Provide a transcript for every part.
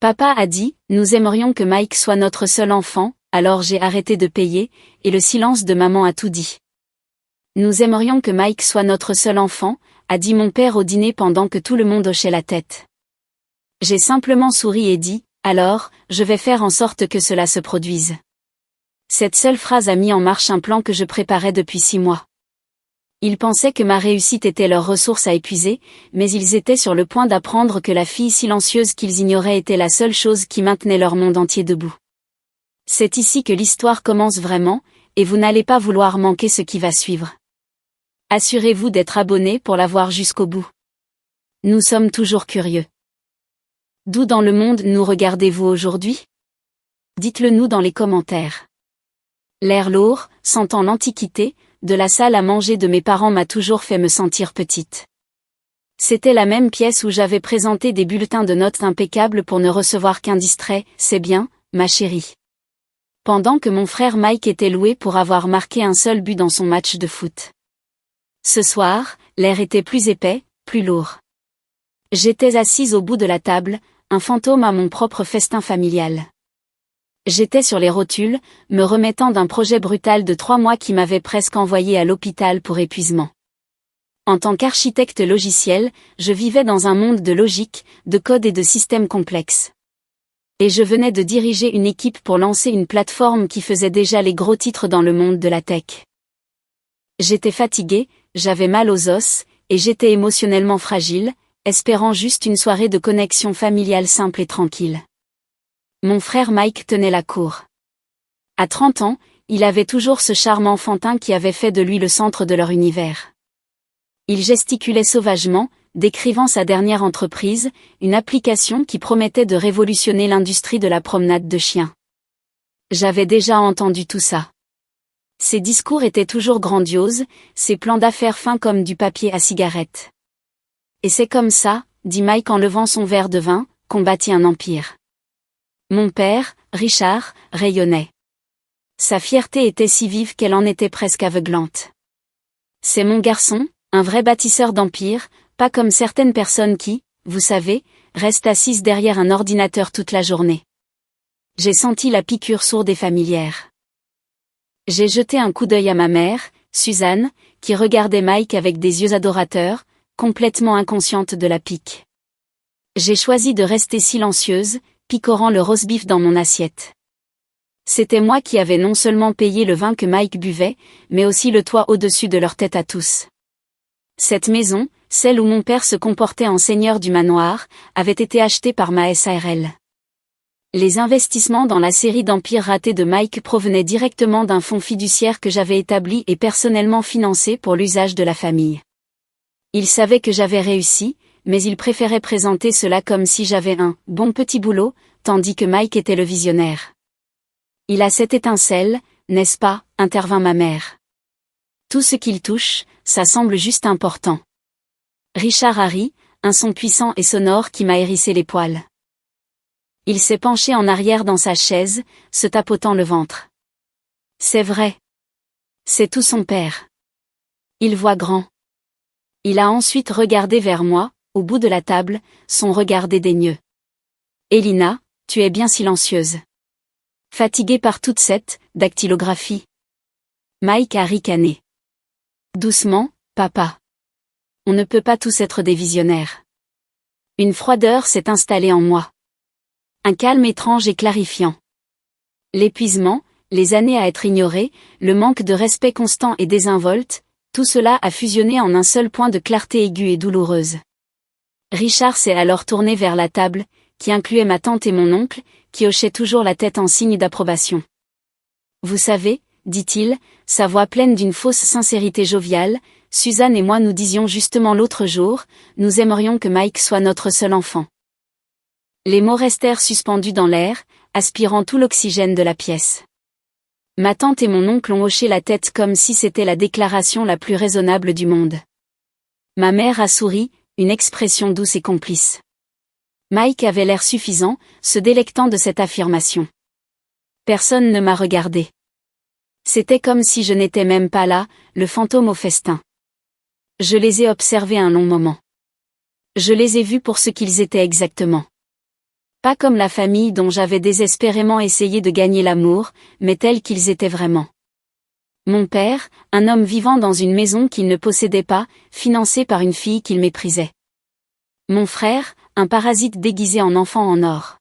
Papa a dit, nous aimerions que Mike soit notre seul enfant, alors j'ai arrêté de payer, et le silence de maman a tout dit. Nous aimerions que Mike soit notre seul enfant, a dit mon père au dîner pendant que tout le monde hochait la tête. J'ai simplement souri et dit, alors, je vais faire en sorte que cela se produise. Cette seule phrase a mis en marche un plan que je préparais depuis 6 mois. Ils pensaient que ma réussite était leur ressource à épuiser, mais ils étaient sur le point d'apprendre que la fille silencieuse qu'ils ignoraient était la seule chose qui maintenait leur monde entier debout. C'est ici que l'histoire commence vraiment, et vous n'allez pas vouloir manquer ce qui va suivre. Assurez-vous d'être abonné pour la voir jusqu'au bout. Nous sommes toujours curieux. D'où dans le monde nous regardez-vous aujourd'hui? Dites-le nous dans les commentaires. L'air lourd, sentant l'antiquité, de la salle à manger de mes parents m'a toujours fait me sentir petite. C'était la même pièce où j'avais présenté des bulletins de notes impeccables pour ne recevoir qu'un distrait, c'est bien, ma chérie. Pendant que mon frère Mike était loué pour avoir marqué un seul but dans son match de foot. Ce soir, l'air était plus épais, plus lourd. J'étais assise au bout de la table, un fantôme à mon propre festin familial. J'étais sur les rotules, me remettant d'un projet brutal de 3 mois qui m'avait presque envoyé à l'hôpital pour épuisement. En tant qu'architecte logiciel, je vivais dans un monde de logique, de code et de systèmes complexes. Et je venais de diriger une équipe pour lancer une plateforme qui faisait déjà les gros titres dans le monde de la tech. J'étais fatiguée, j'avais mal aux os, et j'étais émotionnellement fragile, espérant juste une soirée de connexion familiale simple et tranquille. Mon frère Mike tenait la cour. À 30 ans, il avait toujours ce charme enfantin qui avait fait de lui le centre de leur univers. Il gesticulait sauvagement, décrivant sa dernière entreprise, une application qui promettait de révolutionner l'industrie de la promenade de chiens. J'avais déjà entendu tout ça. Ses discours étaient toujours grandioses, ses plans d'affaires fins comme du papier à cigarette. Et c'est comme ça, dit Mike en levant son verre de vin, qu'on bâtit un empire. Mon père, Richard, rayonnait. Sa fierté était si vive qu'elle en était presque aveuglante. C'est mon garçon, un vrai bâtisseur d'empire, pas comme certaines personnes qui, vous savez, restent assises derrière un ordinateur toute la journée. J'ai senti la piqûre sourde et familière. J'ai jeté un coup d'œil à ma mère, Suzanne, qui regardait Mike avec des yeux adorateurs, complètement inconsciente de la pique. J'ai choisi de rester silencieuse, picorant le roast-beef dans mon assiette. C'était moi qui avais non seulement payé le vin que Mike buvait, mais aussi le toit au-dessus de leur tête à tous. Cette maison, celle où mon père se comportait en seigneur du manoir, avait été achetée par ma SARL. Les investissements dans la série d'empires ratés de Mike provenaient directement d'un fonds fiduciaire que j'avais établi et personnellement financé pour l'usage de la famille. Il savait que j'avais réussi, mais il préférait présenter cela comme si j'avais un « bon petit boulot », tandis que Mike était le visionnaire. Il a cette étincelle, n'est-ce pas, intervint ma mère. Tout ce qu'il touche, ça semble juste important. Richard a ri, un son puissant et sonore qui m'a hérissé les poils. Il s'est penché en arrière dans sa chaise, se tapotant le ventre. C'est vrai. C'est tout son père. Il voit grand. Il a ensuite regardé vers moi, au bout de la table, son regard dédaigneux. Elina, tu es bien silencieuse. Fatiguée par toute cette dactylographie. Mike a ricané. Doucement, papa. On ne peut pas tous être des visionnaires. Une froideur s'est installée en moi. Un calme étrange et clarifiant. L'épuisement, les années à être ignorées, le manque de respect constant et désinvolte, tout cela a fusionné en un seul point de clarté aiguë et douloureuse. Richard s'est alors tourné vers la table, qui incluait ma tante et mon oncle, qui hochaient toujours la tête en signe d'approbation. Vous savez, dit-il, sa voix pleine d'une fausse sincérité joviale, Suzanne et moi nous disions justement l'autre jour, nous aimerions que Mike soit notre seul enfant. Les mots restèrent suspendus dans l'air, aspirant tout l'oxygène de la pièce. Ma tante et mon oncle ont hoché la tête comme si c'était la déclaration la plus raisonnable du monde. Ma mère a souri, une expression douce et complice. Mike avait l'air suffisant, se délectant de cette affirmation. Personne ne m'a regardé. C'était comme si je n'étais même pas là, le fantôme au festin. Je les ai observés un long moment. Je les ai vus pour ce qu'ils étaient exactement. Pas comme la famille dont j'avais désespérément essayé de gagner l'amour, mais tels qu'ils étaient vraiment. Mon père, un homme vivant dans une maison qu'il ne possédait pas, financé par une fille qu'il méprisait. Mon frère, un parasite déguisé en enfant en or.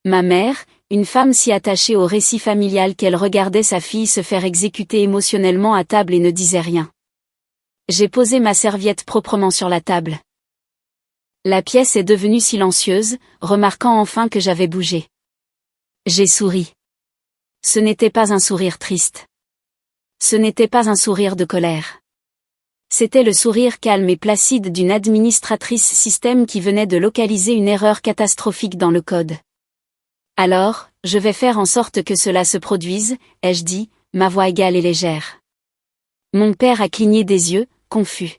Ma mère, une femme si attachée au récit familial qu'elle regardait sa fille se faire exécuter émotionnellement à table et ne disait rien. J'ai posé ma serviette proprement sur la table. La pièce est devenue silencieuse, remarquant enfin que j'avais bougé. J'ai souri. Ce n'était pas un sourire triste. Ce n'était pas un sourire de colère. C'était le sourire calme et placide d'une administratrice système qui venait de localiser une erreur catastrophique dans le code. Alors, je vais faire en sorte que cela se produise, ai-je dit, ma voix égale et légère. Mon père a cligné des yeux, confus.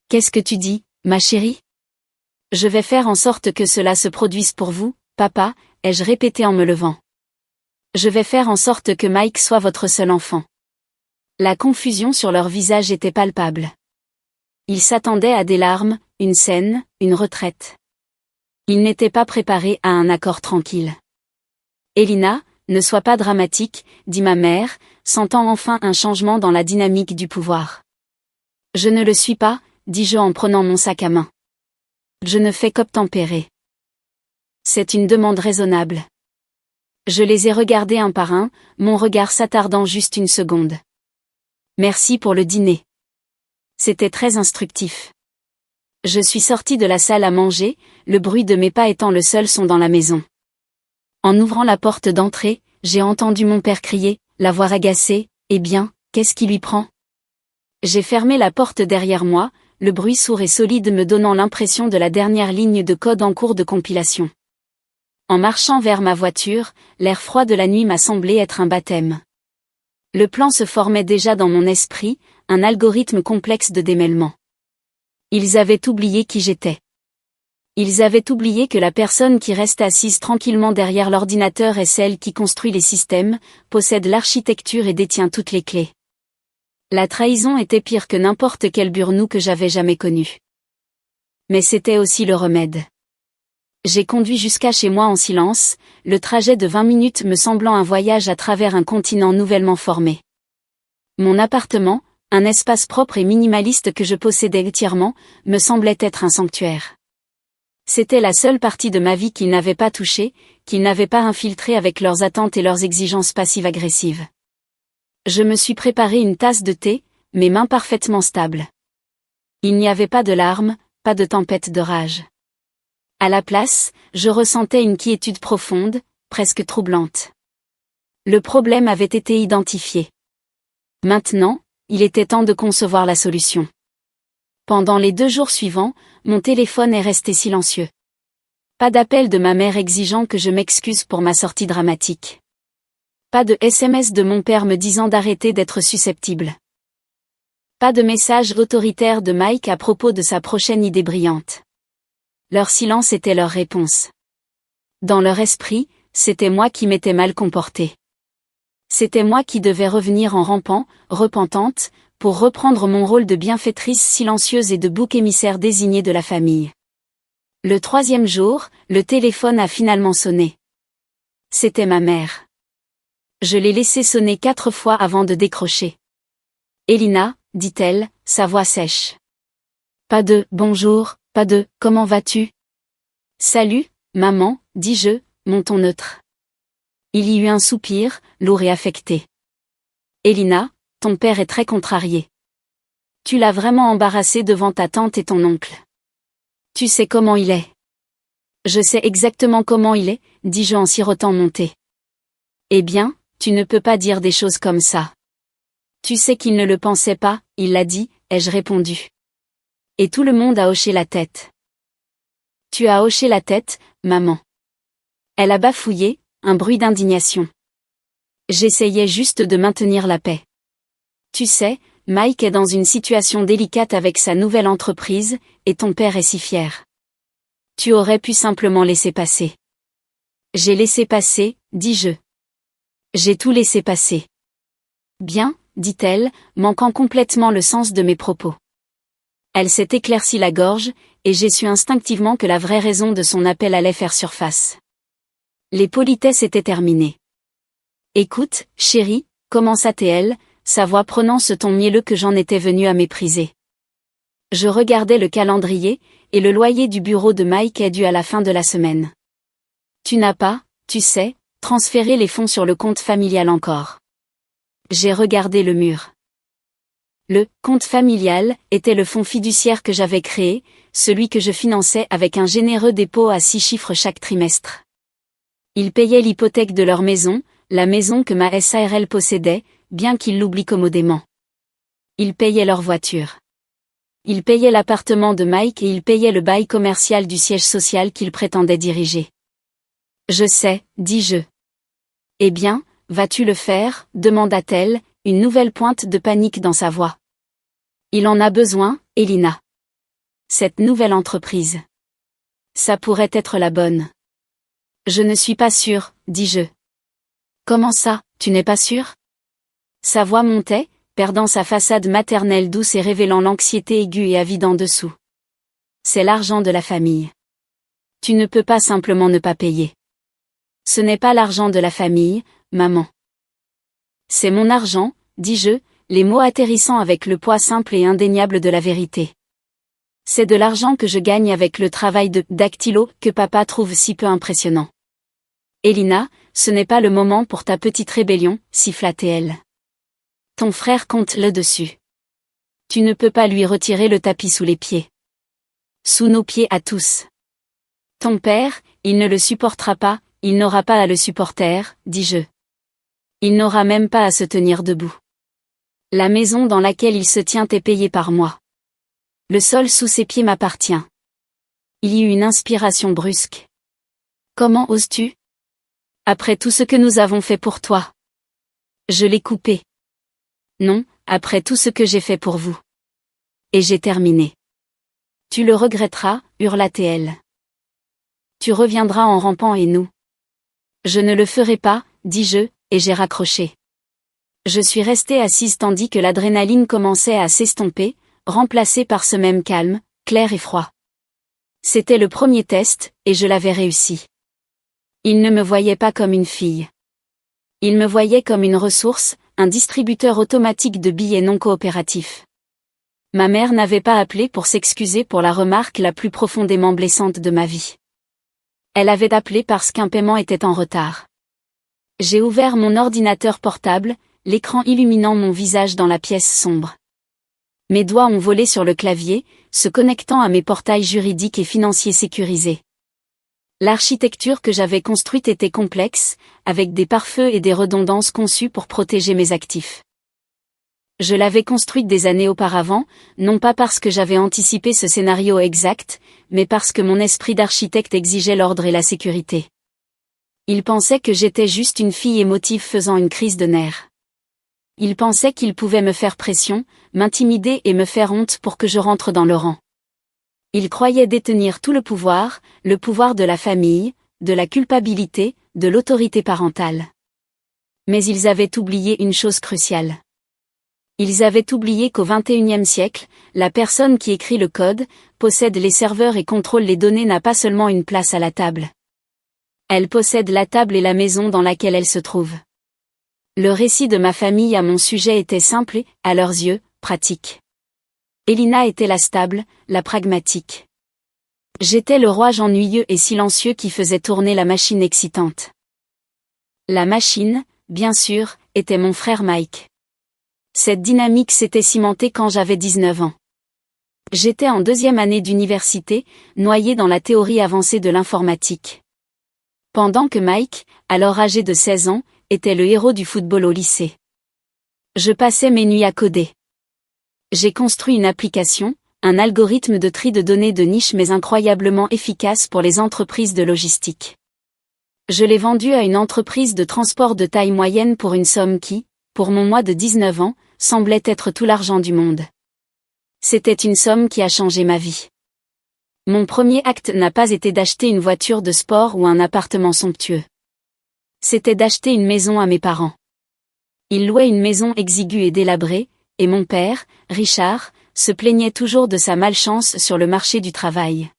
Qu'est-ce que tu dis, ma chérie? Je vais faire en sorte que cela se produise pour vous, papa, ai-je répété en me levant. Je vais faire en sorte que Mike soit votre seul enfant. La confusion sur leur visage était palpable. Ils s'attendaient à des larmes, une scène, une retraite. Ils n'étaient pas préparés à un accord tranquille. Elina, ne sois pas dramatique, dit ma mère, sentant enfin un changement dans la dynamique du pouvoir. Je ne le suis pas, dis-je en prenant mon sac à main. Je ne fais qu'obtempérer. C'est une demande raisonnable. Je les ai regardés un par un, mon regard s'attardant juste une seconde. Merci pour le dîner. C'était très instructif. Je suis sortie de la salle à manger, le bruit de mes pas étant le seul son dans la maison. En ouvrant la porte d'entrée, j'ai entendu mon père crier, la voix agacée, « Eh bien, qu'est-ce qui lui prend ?» J'ai fermé la porte derrière moi, le bruit sourd et solide me donnant l'impression de la dernière ligne de code en cours de compilation. En marchant vers ma voiture, l'air froid de la nuit m'a semblé être un baptême. Le plan se formait déjà dans mon esprit, un algorithme complexe de démêlement. Ils avaient oublié qui j'étais. Ils avaient oublié que la personne qui reste assise tranquillement derrière l'ordinateur est celle qui construit les systèmes, possède l'architecture et détient toutes les clés. La trahison était pire que n'importe quel burnou que j'avais jamais connu. Mais c'était aussi le remède. J'ai conduit jusqu'à chez moi en silence, le trajet de 20 minutes me semblant un voyage à travers un continent nouvellement formé. Mon appartement, un espace propre et minimaliste que je possédais entièrement, me semblait être un sanctuaire. C'était la seule partie de ma vie qu'ils n'avaient pas touchée, qu'ils n'avaient pas infiltrée avec leurs attentes et leurs exigences passives-agressives. Je me suis préparé une tasse de thé, mes mains parfaitement stables. Il n'y avait pas de larmes, pas de tempête de rage. À la place, je ressentais une quiétude profonde, presque troublante. Le problème avait été identifié. Maintenant, il était temps de concevoir la solution. Pendant les 2 jours suivants, mon téléphone est resté silencieux. Pas d'appel de ma mère exigeant que je m'excuse pour ma sortie dramatique. Pas de SMS de mon père me disant d'arrêter d'être susceptible. Pas de message autoritaire de Mike à propos de sa prochaine idée brillante. Leur silence était leur réponse. Dans leur esprit, c'était moi qui m'étais mal comportée. C'était moi qui devais revenir en rampant, repentante, pour reprendre mon rôle de bienfaitrice silencieuse et de bouc émissaire désigné de la famille. Le 3e jour, le téléphone a finalement sonné. C'était ma mère. Je l'ai laissé sonner 4 fois avant de décrocher. « Elina » dit-elle, sa voix sèche. Pas de « bonjour », pas de « comment vas-tu » ? « Salut, maman » dis-je, mon ton neutre. Il y eut un soupir, lourd et affecté. « Elina, ton père est très contrarié. Tu l'as vraiment embarrassé devant ta tante et ton oncle. Tu sais comment il est. » Je sais exactement comment il est, dis-je en sirotant mon thé. Eh bien, tu ne peux pas dire des choses comme ça. Tu sais qu'il ne le pensait pas, il l'a dit, ai-je répondu. Et tout le monde a hoché la tête. Tu as hoché la tête, maman. Elle a bafouillé, un bruit d'indignation. J'essayais juste de maintenir la paix. Tu sais, Mike est dans une situation délicate avec sa nouvelle entreprise, et ton père est si fier. Tu aurais pu simplement laisser passer. J'ai laissé passer, dis-je. J'ai tout laissé passer. Bien, dit-elle, manquant complètement le sens de mes propos. Elle s'est éclaircie la gorge, et j'ai su instinctivement que la vraie raison de son appel allait faire surface. Les politesses étaient terminées. Écoute, chérie, commença-t-elle, sa voix prenant ce ton mielleux que j'en étais venue à mépriser. Je regardais le calendrier, et le loyer du bureau de Mike est dû à la fin de la semaine. Tu n'as pas, tu sais, transféré les fonds sur le compte familial encore. J'ai regardé le mur. Le « compte familial » était le fonds fiduciaire que j'avais créé, celui que je finançais avec un généreux dépôt à 6 chiffres chaque trimestre. Ils payaient l'hypothèque de leur maison, la maison que ma SARL possédait, bien qu'ils l'oublient commodément. Ils payaient leur voiture. Ils payaient l'appartement de Mike et ils payaient le bail commercial du siège social qu'ils prétendaient diriger. Je sais, dis-je. Eh bien, vas-tu le faire, demanda-t-elle, une nouvelle pointe de panique dans sa voix. Il en a besoin, Elina. Cette nouvelle entreprise. Ça pourrait être la bonne. Je ne suis pas sûre, dis-je. Comment ça, tu n'es pas sûre? Sa voix montait, perdant sa façade maternelle douce et révélant l'anxiété aiguë et avide en dessous. C'est l'argent de la famille. Tu ne peux pas simplement ne pas payer. Ce n'est pas l'argent de la famille, maman. C'est mon argent, dis-je, les mots atterrissant avec le poids simple et indéniable de la vérité. C'est de l'argent que je gagne avec le travail de dactylo que papa trouve si peu impressionnant. Elina, ce n'est pas le moment pour ta petite rébellion, siffla-t-elle. Ton frère compte là-dessus. Tu ne peux pas lui retirer le tapis sous les pieds. Sous nos pieds à tous. Ton père, il ne le supportera pas, il n'aura pas à le supporter, dis-je. Il n'aura même pas à se tenir debout. La maison dans laquelle il se tient est payée par moi. Le sol sous ses pieds m'appartient. Il y eut une inspiration brusque. Comment oses-tu? Après tout ce que nous avons fait pour toi. Je l'ai coupé. Non, après tout ce que j'ai fait pour vous. Et j'ai terminé. Tu le regretteras, hurla-t-elle. Tu reviendras en rampant et nous. Je ne le ferai pas, dis-je, et j'ai raccroché. Je suis restée assise tandis que l'adrénaline commençait à s'estomper, remplacée par ce même calme, clair et froid. C'était le premier test, et je l'avais réussi. Il ne me voyait pas comme une fille. Il me voyait comme une ressource, un distributeur automatique de billets non coopératifs. Ma mère n'avait pas appelé pour s'excuser pour la remarque la plus profondément blessante de ma vie. Elle avait appelé parce qu'un paiement était en retard. J'ai ouvert mon ordinateur portable, l'écran illuminant mon visage dans la pièce sombre. Mes doigts ont volé sur le clavier, se connectant à mes portails juridiques et financiers sécurisés. L'architecture que j'avais construite était complexe, avec des pare-feux et des redondances conçues pour protéger mes actifs. Je l'avais construite des années auparavant, non pas parce que j'avais anticipé ce scénario exact, mais parce que mon esprit d'architecte exigeait l'ordre et la sécurité. Il pensait que j'étais juste une fille émotive faisant une crise de nerfs. Il pensait qu'il pouvait me faire pression, m'intimider et me faire honte pour que je rentre dans le rang. Il croyait détenir tout le pouvoir de la famille, de la culpabilité, de l'autorité parentale. Mais ils avaient oublié une chose cruciale. Ils avaient oublié qu'au XXIe siècle, la personne qui écrit le code, possède les serveurs et contrôle les données n'a pas seulement une place à la table. Elle possède la table et la maison dans laquelle elle se trouve. Le récit de ma famille à mon sujet était simple et, à leurs yeux, pratique. Elina était la stable, la pragmatique. J'étais le rouage ennuyeux et silencieux qui faisait tourner la machine excitante. La machine, bien sûr, était mon frère Mike. Cette dynamique s'était cimentée quand j'avais 19 ans. J'étais en 2e année d'université, noyé dans la théorie avancée de l'informatique. Pendant que Mike, alors âgé de 16 ans, était le héros du football au lycée. Je passais mes nuits à coder. J'ai construit une application, un algorithme de tri de données de niche mais incroyablement efficace pour les entreprises de logistique. Je l'ai vendu à une entreprise de transport de taille moyenne pour une somme qui, pour mon moi de 19 ans, semblait être tout l'argent du monde. C'était une somme qui a changé ma vie. Mon premier acte n'a pas été d'acheter une voiture de sport ou un appartement somptueux. C'était d'acheter une maison à mes parents. Ils louaient une maison exiguë et délabrée, et mon père, Richard, se plaignait toujours de sa malchance sur le marché du travail.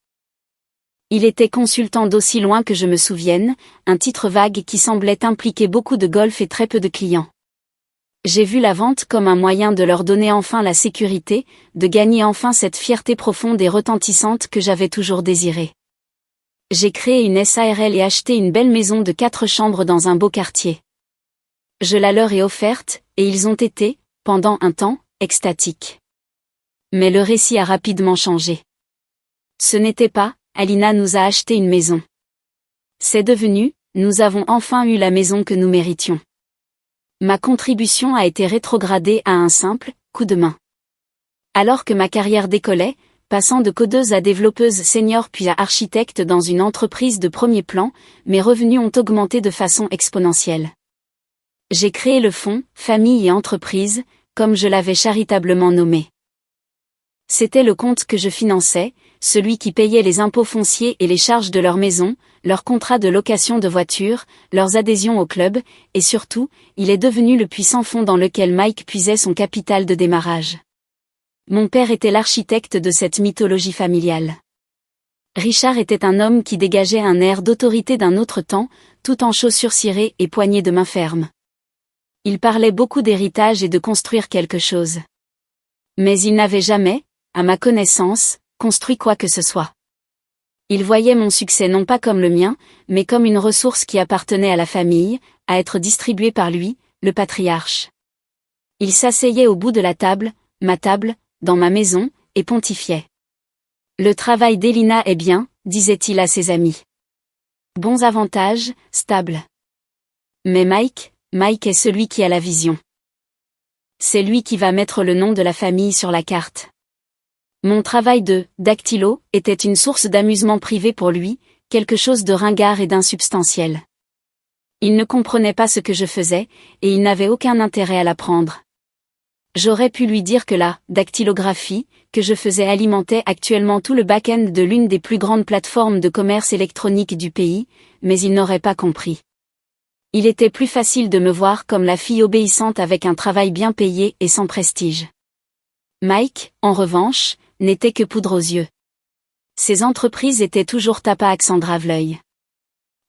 Il était consultant d'aussi loin que je me souvienne, un titre vague qui semblait impliquer beaucoup de golf et très peu de clients. J'ai vu la vente comme un moyen de leur donner enfin la sécurité, de gagner enfin cette fierté profonde et retentissante que j'avais toujours désirée. J'ai créé une SARL et acheté une belle maison de 4 chambres dans un beau quartier. Je la leur ai offerte, et ils ont été, pendant un temps, extatiques. Mais le récit a rapidement changé. Ce n'était pas, Alina nous a acheté une maison. C'est devenu, nous avons enfin eu la maison que nous méritions. Ma contribution a été rétrogradée à un simple coup de main. Alors que ma carrière décollait, passant de codeuse à développeuse senior puis à architecte dans une entreprise de premier plan, mes revenus ont augmenté de façon exponentielle. J'ai créé le fonds « Famille et entreprise », comme je l'avais charitablement nommé. C'était le compte que je finançais, celui qui payait les impôts fonciers et les charges de leur maison, leurs contrats de location de voitures, leurs adhésions au club, et surtout, il est devenu le puissant fonds dans lequel Mike puisait son capital de démarrage. Mon père était l'architecte de cette mythologie familiale. Richard était un homme qui dégageait un air d'autorité d'un autre temps, tout en chaussures cirées et poignées de main ferme. Il parlait beaucoup d'héritage et de construire quelque chose. Mais il n'avait jamais, à ma connaissance, construit quoi que ce soit. Il voyait mon succès non pas comme le mien, mais comme une ressource qui appartenait à la famille, à être distribuée par lui, le patriarche. Il s'asseyait au bout de la table, ma table, dans ma maison, et pontifiait. Le travail d'Elina est bien, disait-il à ses amis. Bons avantages, stable. Mais Mike est celui qui a la vision. C'est lui qui va mettre le nom de la famille sur la carte. Mon travail de dactylo était une source d'amusement privé pour lui, quelque chose de ringard et d'insubstantiel. Il ne comprenait pas ce que je faisais, et il n'avait aucun intérêt à l'apprendre. J'aurais pu lui dire que la dactylographie que je faisais alimentait actuellement tout le back-end de l'une des plus grandes plateformes de commerce électronique du pays, mais il n'aurait pas compris. Il était plus facile de me voir comme la fille obéissante avec un travail bien payé et sans prestige. Mike, en revanche, n'était que poudre aux yeux. Ses entreprises étaient toujours tape à accent grave l'œil.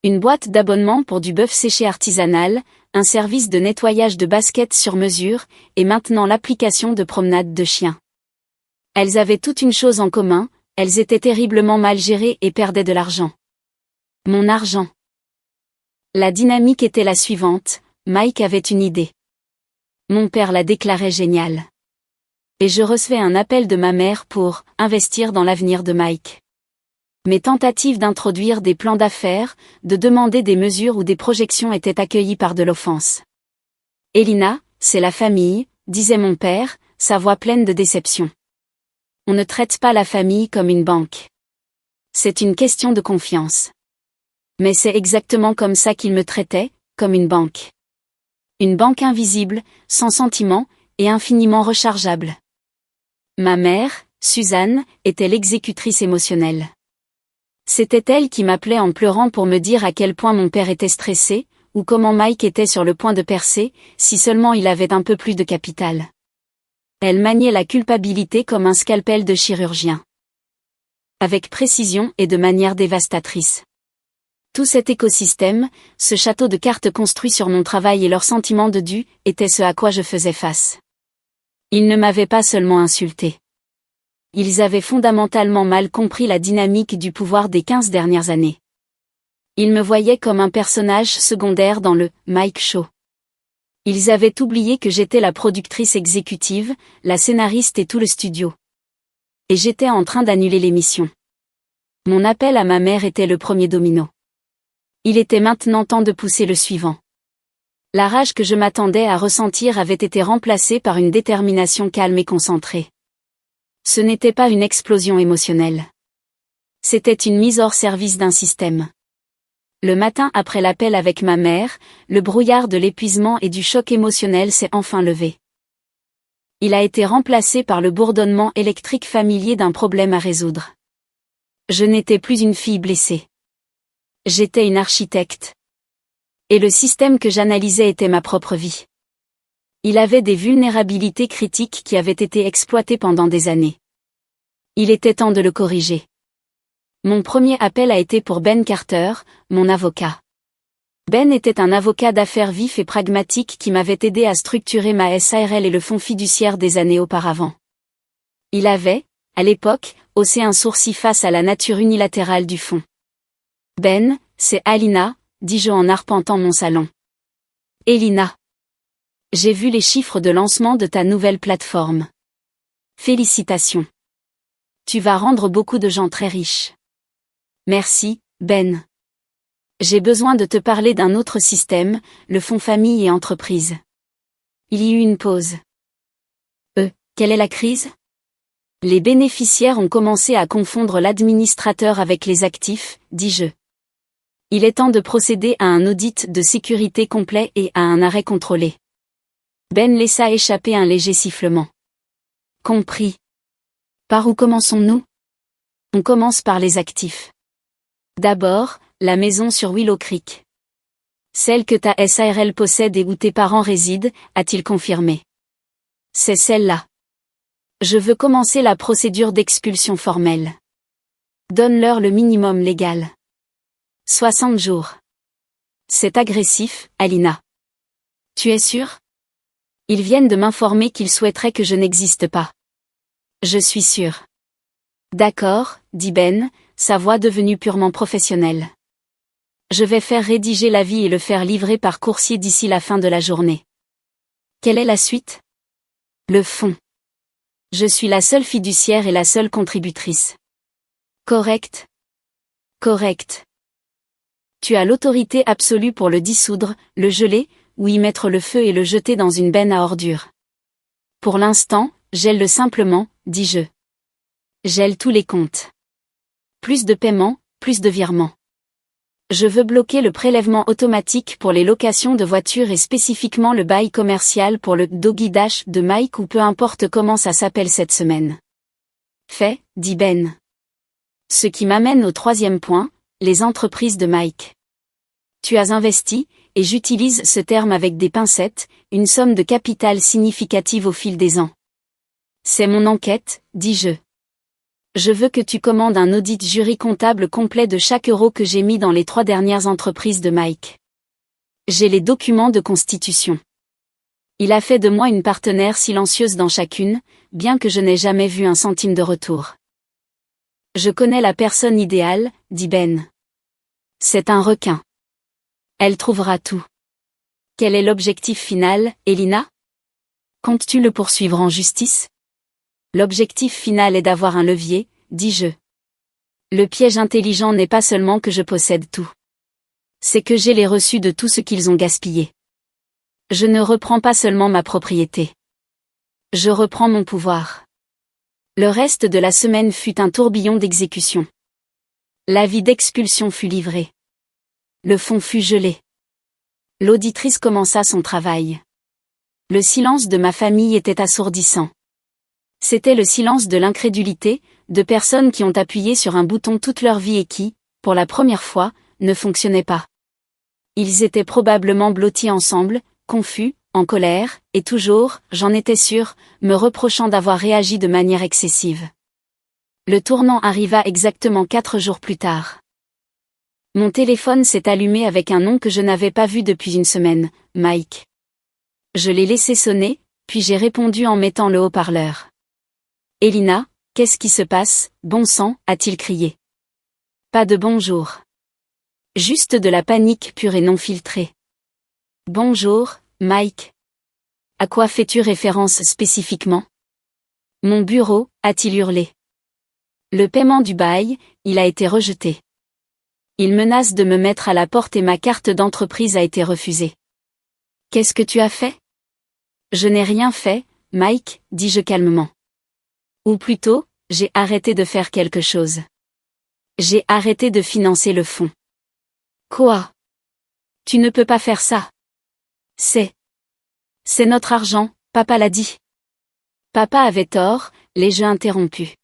Une boîte d'abonnement pour du bœuf séché artisanal, un service de nettoyage de baskets sur mesure, et maintenant l'application de promenade de chiens. Elles avaient toute une chose en commun, elles étaient terriblement mal gérées et perdaient de l'argent. Mon argent. La dynamique était la suivante, Mike avait une idée. Mon père la déclarait géniale. Et je recevais un appel de ma mère pour investir dans l'avenir de Mike. Mes tentatives d'introduire des plans d'affaires, de demander des mesures ou des projections étaient accueillies par de l'offense. Elina, c'est la famille, disait mon père, sa voix pleine de déception. On ne traite pas la famille comme une banque. C'est une question de confiance. Mais c'est exactement comme ça qu'il me traitait, comme une banque. Une banque invisible, sans sentiment, et infiniment rechargeable. Ma mère, Suzanne, était l'exécutrice émotionnelle. C'était elle qui m'appelait en pleurant pour me dire à quel point mon père était stressé, ou comment Mike était sur le point de percer, si seulement il avait un peu plus de capital. Elle maniait la culpabilité comme un scalpel de chirurgien. Avec précision et de manière dévastatrice. Tout cet écosystème, ce château de cartes construit sur mon travail et leur sentiment de dû, était ce à quoi je faisais face. Ils ne m'avaient pas seulement insulté. Ils avaient fondamentalement mal compris la dynamique du pouvoir des 15 dernières années. Ils me voyaient comme un personnage secondaire dans le « Mike Show ». Ils avaient oublié que j'étais la productrice exécutive, la scénariste et tout le studio. Et j'étais en train d'annuler l'émission. Mon appel à ma mère était le premier domino. Il était maintenant temps de pousser le suivant. La rage que je m'attendais à ressentir avait été remplacée par une détermination calme et concentrée. Ce n'était pas une explosion émotionnelle. C'était une mise hors service d'un système. Le matin après l'appel avec ma mère, le brouillard de l'épuisement et du choc émotionnel s'est enfin levé. Il a été remplacé par le bourdonnement électrique familier d'un problème à résoudre. Je n'étais plus une fille blessée. J'étais une architecte. Et le système que j'analysais était ma propre vie. Il avait des vulnérabilités critiques qui avaient été exploitées pendant des années. Il était temps de le corriger. Mon premier appel a été pour Ben Carter, mon avocat. Ben était un avocat d'affaires vif et pragmatique qui m'avait aidé à structurer ma SARL et le fonds fiduciaire des années auparavant. Il avait, à l'époque, haussé un sourcil face à la nature unilatérale du fonds. Ben, c'est Alina, dis-je en arpentant mon salon. Elina. J'ai vu les chiffres de lancement de ta nouvelle plateforme. Félicitations. Tu vas rendre beaucoup de gens très riches. Merci, Ben. J'ai besoin de te parler d'un autre système, le fonds famille et entreprise. Il y eut une pause. Quelle est la crise? Les bénéficiaires ont commencé à confondre l'administrateur avec les actifs, dis-je. Il est temps de procéder à un audit de sécurité complet et à un arrêt contrôlé. Ben laissa échapper un léger sifflement. Compris. Par où commençons-nous? On commence par les actifs. D'abord, la maison sur Willow Creek. Celle que ta SARL possède et où tes parents résident, a-t-il confirmé. C'est celle-là. Je veux commencer la procédure d'expulsion formelle. Donne-leur le minimum légal. 60 jours. C'est agressif, Alina. Tu es sûre? Ils viennent de m'informer qu'ils souhaiteraient que je n'existe pas. Je suis sûre. D'accord, dit Ben, sa voix devenue purement professionnelle. Je vais faire rédiger l'avis et le faire livrer par coursier d'ici la fin de la journée. Quelle est la suite? Le fonds. Je suis la seule fiduciaire et la seule contributrice. Correct? Correct. Tu as l'autorité absolue pour le dissoudre, le geler, ou y mettre le feu et le jeter dans une benne à ordures. Pour l'instant, gèle-le simplement, dis-je. Gèle tous les comptes. Plus de paiements, plus de virements. Je veux bloquer le prélèvement automatique pour les locations de voitures et spécifiquement le bail commercial pour le Doggy Dash de Mike ou peu importe comment ça s'appelle cette semaine. Fait, dit Ben. Ce qui m'amène au troisième point, les entreprises de Mike. Tu as investi, et j'utilise ce terme avec des pincettes, une somme de capital significative au fil des ans. C'est mon enquête, dis-je. Je veux que tu commandes un audit jury comptable complet de chaque euro que j'ai mis dans les 3 dernières entreprises de Mike. J'ai les documents de constitution. Il a fait de moi une partenaire silencieuse dans chacune, bien que je n'ai jamais vu un centime de retour. Je connais la personne idéale, dit Ben. C'est un requin. Elle trouvera tout. Quel est l'objectif final, Elina? Comptes-tu le poursuivre en justice? L'objectif final est d'avoir un levier, dis-je. Le piège intelligent n'est pas seulement que je possède tout. C'est que j'ai les reçus de tout ce qu'ils ont gaspillé. Je ne reprends pas seulement ma propriété. Je reprends mon pouvoir. Le reste de la semaine fut un tourbillon d'exécution. L'avis d'expulsion fut livré. Le fonds fut gelé. L'auditrice commença son travail. Le silence de ma famille était assourdissant. C'était le silence de l'incrédulité, de personnes qui ont appuyé sur un bouton toute leur vie et qui, pour la première fois, ne fonctionnait pas. Ils étaient probablement blottis ensemble, confus, en colère, et toujours, j'en étais sûre, me reprochant d'avoir réagi de manière excessive. Le tournant arriva exactement 4 jours plus tard. Mon téléphone s'est allumé avec un nom que je n'avais pas vu depuis une semaine, Mike. Je l'ai laissé sonner, puis j'ai répondu en mettant le haut-parleur. Elina, qu'est-ce qui se passe, bon sang, a-t-il crié. Pas de bonjour. Juste de la panique pure et non filtrée. Bonjour, Mike. À quoi fais-tu référence spécifiquement? Mon bureau, a-t-il hurlé. Le paiement du bail, il a été rejeté. Il menace de me mettre à la porte et ma carte d'entreprise a été refusée. Qu'est-ce que tu as fait? Je n'ai rien fait, Mike, dis-je calmement. Ou plutôt, j'ai arrêté de faire quelque chose. J'ai arrêté de financer le fonds. Quoi? Tu ne peux pas faire ça. C'est notre argent, papa l'a dit. Papa avait tort, l'ai-je interrompu.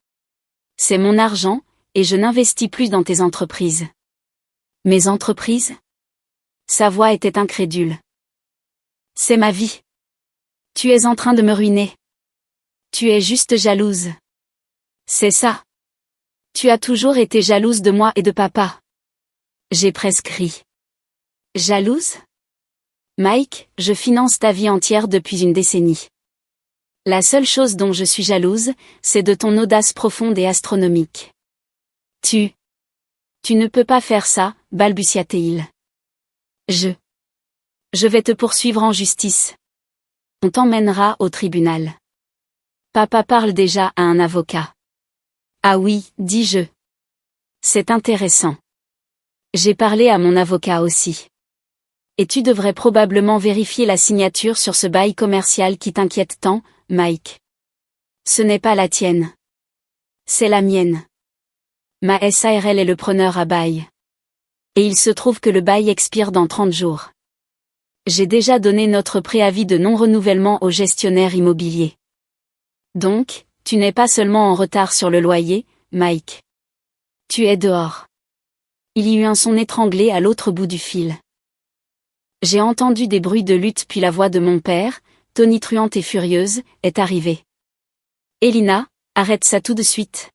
C'est mon argent, et je n'investis plus dans tes entreprises. Mes entreprises? Sa voix était incrédule. C'est ma vie. Tu es en train de me ruiner. Tu es juste jalouse. C'est ça. Tu as toujours été jalouse de moi et de papa. J'ai presque ri. Jalouse? Mike, je finance ta vie entière depuis une décennie. La seule chose dont je suis jalouse, c'est de ton audace profonde et astronomique. Tu ne peux pas faire ça, balbutia-t-il. Je vais te poursuivre en justice. On t'emmènera au tribunal. Papa parle déjà à un avocat. Ah oui, dis-je. C'est intéressant. J'ai parlé à mon avocat aussi. Et tu devrais probablement vérifier la signature sur ce bail commercial qui t'inquiète tant, Mike. Ce n'est pas la tienne. C'est la mienne. Ma SARL est le preneur à bail. Et il se trouve que le bail expire dans 30 jours. J'ai déjà donné notre préavis de non-renouvellement au gestionnaire immobilier. Donc, tu n'es pas seulement en retard sur le loyer, Mike. Tu es dehors. Il y eut un son étranglé à l'autre bout du fil. J'ai entendu des bruits de lutte puis la voix de mon père, tonitruante et furieuse, est arrivée. Elina, arrête ça tout de suite.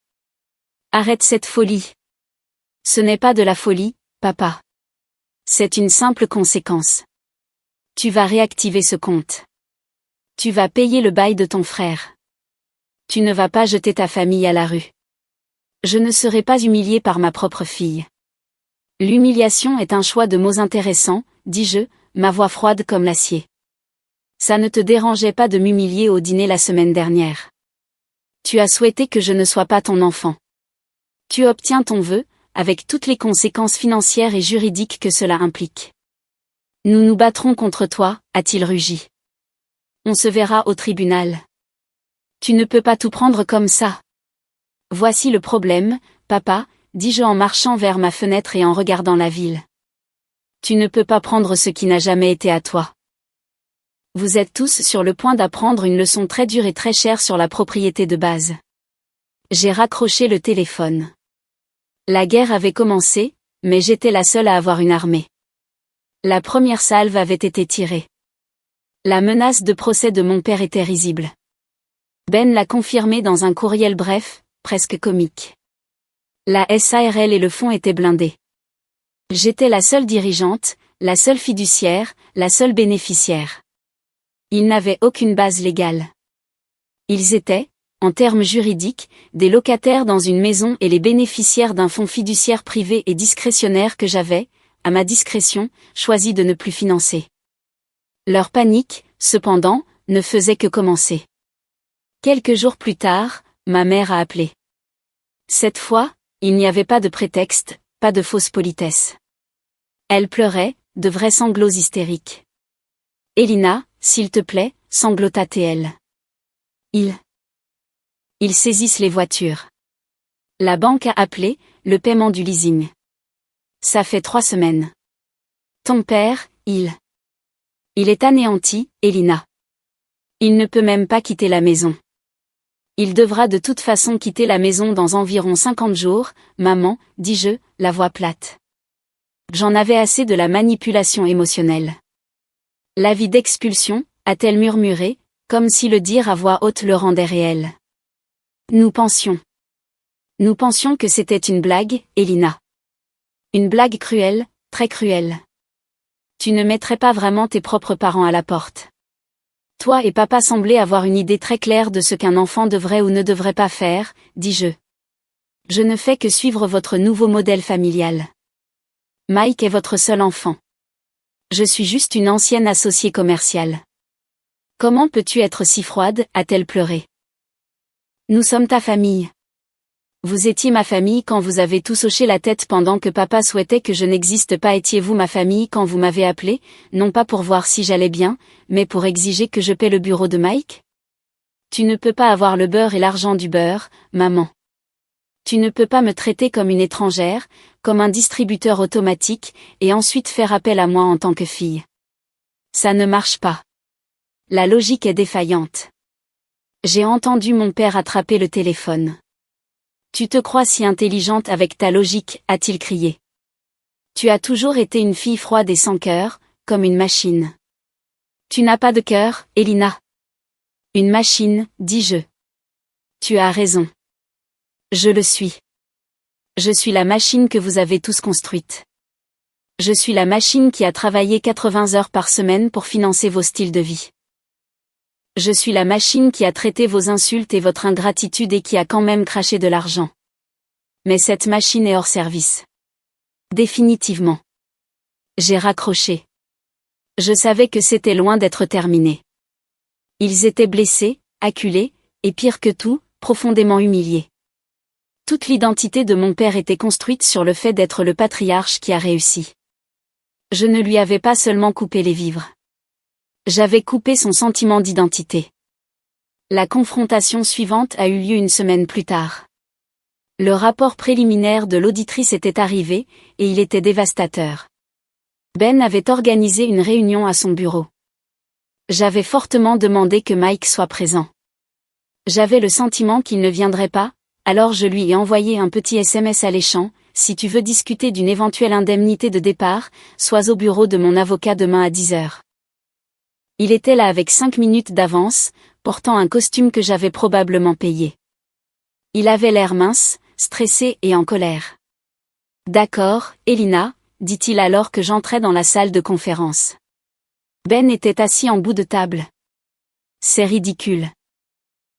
Arrête cette folie. Ce n'est pas de la folie, papa. C'est une simple conséquence. Tu vas réactiver ce compte. Tu vas payer le bail de ton frère. Tu ne vas pas jeter ta famille à la rue. Je ne serai pas humilié par ma propre fille. L'humiliation est un choix de mots intéressant, dis-je, ma voix froide comme l'acier. Ça ne te dérangeait pas de m'humilier au dîner la semaine dernière. Tu as souhaité que je ne sois pas ton enfant. Tu obtiens ton vœu, avec toutes les conséquences financières et juridiques que cela implique. Nous nous battrons contre toi, a-t-il rugi. On se verra au tribunal. Tu ne peux pas tout prendre comme ça. Voici le problème, papa, dis-je en marchant vers ma fenêtre et en regardant la ville. Tu ne peux pas prendre ce qui n'a jamais été à toi. Vous êtes tous sur le point d'apprendre une leçon très dure et très chère sur la propriété de base. J'ai raccroché le téléphone. La guerre avait commencé, mais j'étais la seule à avoir une armée. La première salve avait été tirée. La menace de procès de mon père était risible. Ben l'a confirmé dans un courriel bref, presque comique. La SARL et le fonds étaient blindés. J'étais la seule dirigeante, la seule fiduciaire, la seule bénéficiaire. Ils n'avaient aucune base légale. Ils étaient, en termes juridiques, des locataires dans une maison et les bénéficiaires d'un fonds fiduciaire privé et discrétionnaire que j'avais, à ma discrétion, choisi de ne plus financer. Leur panique, cependant, ne faisait que commencer. Quelques jours plus tard, ma mère a appelé. Cette fois, il n'y avait pas de prétexte, pas de fausse politesse. Elle pleurait, de vrais sanglots hystériques. Elina, s'il te plaît, sanglota-t-elle. Ils saisissent les voitures. La banque a appelé, le paiement du leasing. Ça fait 3 semaines. Ton père, il est anéanti, Elina. Il ne peut même pas quitter la maison. Il devra de toute façon quitter la maison dans environ 50 jours, maman, dis-je, la voix plate. J'en avais assez de la manipulation émotionnelle. L'avis d'expulsion, a-t-elle murmuré, comme si le dire à voix haute le rendait réel. Nous pensions que c'était une blague, Elina. Une blague cruelle, très cruelle. Tu ne mettrais pas vraiment tes propres parents à la porte. Toi et papa semblaient avoir une idée très claire de ce qu'un enfant devrait ou ne devrait pas faire, dis-je. Je ne fais que suivre votre nouveau modèle familial. Mike est votre seul enfant. Je suis juste une ancienne associée commerciale. Comment peux-tu être si froide, a-t-elle pleuré. Nous sommes ta famille. Vous étiez ma famille quand vous avez tous hoché la tête pendant que papa souhaitait que je n'existe pas. Étiez-vous ma famille quand vous m'avez appelé, non pas pour voir si j'allais bien, mais pour exiger que je paie le bureau de Mike? Tu ne peux pas avoir le beurre et l'argent du beurre, maman. Tu ne peux pas me traiter comme une étrangère, comme un distributeur automatique, et ensuite faire appel à moi en tant que fille. Ça ne marche pas. La logique est défaillante. J'ai entendu mon père attraper le téléphone. Tu te crois si intelligente avec ta logique, a-t-il crié. Tu as toujours été une fille froide et sans cœur, comme une machine. Tu n'as pas de cœur, Elina. Une machine, dis-je. Tu as raison. Je le suis. Je suis la machine que vous avez tous construite. Je suis la machine qui a travaillé 80 heures par semaine pour financer vos styles de vie. Je suis la machine qui a traité vos insultes et votre ingratitude et qui a quand même craché de l'argent. Mais cette machine est hors service. Définitivement. J'ai raccroché. Je savais que c'était loin d'être terminé. Ils étaient blessés, acculés, et pire que tout, profondément humiliés. Toute l'identité de mon père était construite sur le fait d'être le patriarche qui a réussi. Je ne lui avais pas seulement coupé les vivres. J'avais coupé son sentiment d'identité. La confrontation suivante a eu lieu une semaine plus tard. Le rapport préliminaire de l'auditrice était arrivé, et il était dévastateur. Ben avait organisé une réunion à son bureau. J'avais fortement demandé que Mike soit présent. J'avais le sentiment qu'il ne viendrait pas, alors je lui ai envoyé un petit SMS alléchant: si tu veux discuter d'une éventuelle indemnité de départ, sois au bureau de mon avocat demain à 10 heures. Il était là avec 5 minutes d'avance, portant un costume que j'avais probablement payé. Il avait l'air mince, stressé et en colère. D'accord, Elina, dit-il alors que j'entrais dans la salle de conférence. Ben était assis en bout de table. C'est ridicule.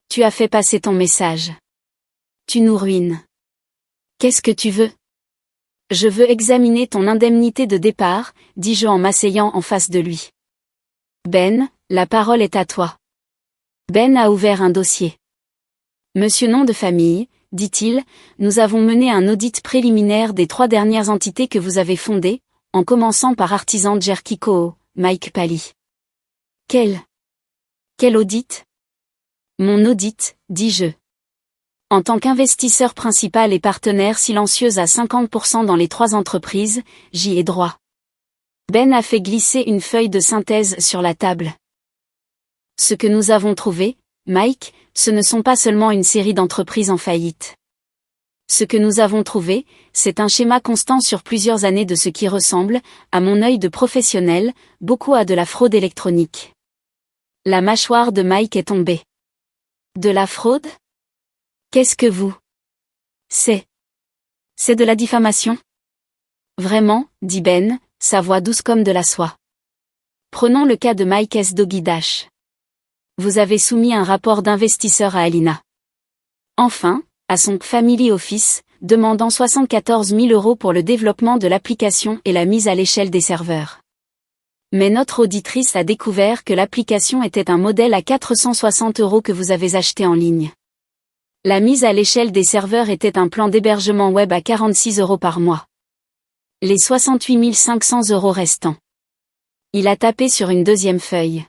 Tu as fait passer ton message. Tu nous ruines. Qu'est-ce que tu veux? Je veux examiner ton indemnité de départ, dis-je en m'asseyant en face de lui. Ben, la parole est à toi. Ben a ouvert un dossier. Monsieur nom de famille, dit-il, nous avons mené un audit préliminaire des 3 dernières entités que vous avez fondées, en commençant par Artisan Jerky Co., Mike Pally. Quel audit? Mon audit, dis-je. En tant qu'investisseur principal et partenaire silencieux à 50% dans les 3 entreprises, j'y ai droit. Ben a fait glisser une feuille de synthèse sur la table. Ce que nous avons trouvé, Mike, ce ne sont pas seulement une série d'entreprises en faillite. Ce que nous avons trouvé, c'est un schéma constant sur plusieurs années de ce qui ressemble, à mon œil de professionnel, beaucoup à de la fraude électronique. La mâchoire de Mike est tombée. De la fraude? Qu'est-ce que vous? C'est de la diffamation? Vraiment, dit Ben, sa voix douce comme de la soie. Prenons le cas de Mike S. Doggy Dash. Vous avez soumis un rapport d'investisseur à Elina. Enfin, à son Family Office, demandant 74 000 € pour le développement de l'application et la mise à l'échelle des serveurs. Mais notre auditrice a découvert que l'application était un modèle à 460 € que vous avez acheté en ligne. La mise à l'échelle des serveurs était un plan d'hébergement web à 46 € par mois. Les 68 500 € restants. Il a tapé sur une deuxième feuille.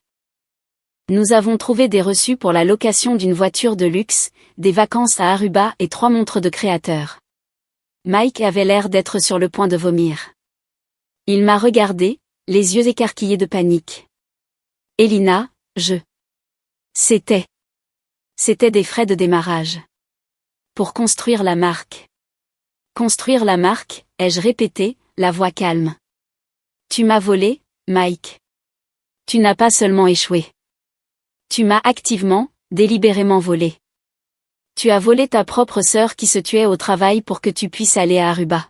Nous avons trouvé des reçus pour la location d'une voiture de luxe, des vacances à Aruba et 3 montres de créateurs. Mike avait l'air d'être sur le point de vomir. Il m'a regardé, les yeux écarquillés de panique. Elina, C'était des frais de démarrage. Pour construire la marque. Construire la marque, ai-je répété, la voix calme. Tu m'as volé, Mike. Tu n'as pas seulement échoué. Tu m'as activement, délibérément volé. Tu as volé ta propre sœur qui se tuait au travail pour que tu puisses aller à Aruba.